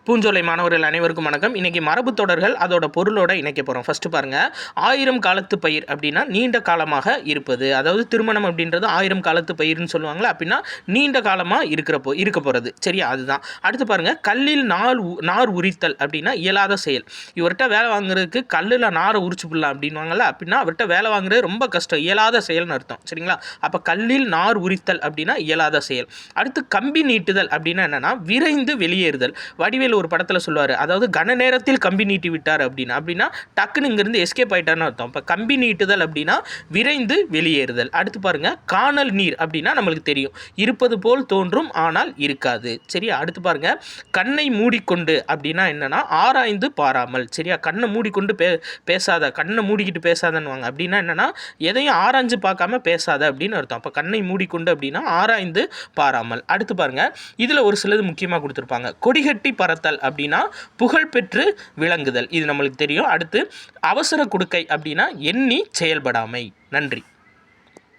பூஞ்சோலை மாணவர்கள் அனைவருக்கும் வணக்கம். இன்றைக்கி மரபு தொடர்கள் அதோட பொருளோட இணைக்க போகிறோம். ஃபஸ்ட்டு பாருங்கள், 1000 காலத்து பயிர் அப்படின்னா நீண்ட காலமாக இருப்பது. அதாவது திருமணம் அப்படின்றது 1000 காலத்து பயிர்னு சொல்லுவாங்களே, அப்படின்னா நீண்ட காலமாக இருக்க போகிறது. சரியா, அதுதான். அடுத்து பாருங்கள், கல்லில் நார் உரித்தல் அப்படின்னா இயலாத செயல். இவர்கிட்ட வேலை வாங்குறதுக்கு கல்லில் நாரை உரிச்சு விடலாம் அப்படின்வாங்கல்ல, அப்படின்னா அவர்கிட்ட வேலை வாங்குறது ரொம்ப கஷ்டம், இயலாத செயல்னு அர்த்தம். சரிங்களா, அப்போ கல்லில் நார் உரித்தல் அப்படின்னா இயலாத செயல். அடுத்து கம்பி நீட்டுதல் அப்படின்னா என்னென்னா விரைந்து வெளியேறுதல். வடிவேல் ஒரு படத்தில் சொல்லுவார், அதாவது கன நேரத்தில் கம்பி நீட்டி விட்டார் அப்படின்னா டக்குன்னு இங்கேருந்து எஸ்கேப் ஆகிட்டார்னு அர்த்தம். இப்போ கம்பி நீட்டுதல் அப்படின்னா விரைந்து வெளியேறுதல். அடுத்து பாருங்கள், காணல் நீர் அப்படின்னா நம்மளுக்கு தெரியும், இருப்பது போல் தோன்றும் ஆனால் இருக்காது. சரியா, அடுத்து பாருங்கள், கண்ணை மூடிக்கொண்டு அப்படின்னா என்னென்னா ஆராய்ந்து பாராமல். சரியா, கண்ணை மூடிக்கொண்டு பேசாத, கண்ணை மூடிக்கிட்டு பேசாதன்னுவாங்க. அப்படின்னா என்னென்னா எதையும் ஆராய்ஞ்சு பார்க்காம பேசாத அப்படின்னு அர்த்தம். அப்போ கண்ணை மூடிக்கொண்டு அப்படின்னா ஆராய்ந்து பாராமல். அடுத்து பாருங்கள், இதில் ஒரு சிலது முக்கியமாக கொடுத்துருப்பாங்க. கொடிகட்டி பறத்தல் அப்படின்னா புகழ் பெற்று விளங்குதல், இது நம்மளுக்கு தெரியும். அடுத்து அவசர கொடுக்கை அப்படின்னா எண்ணி செயல்படாமை. நன்றி.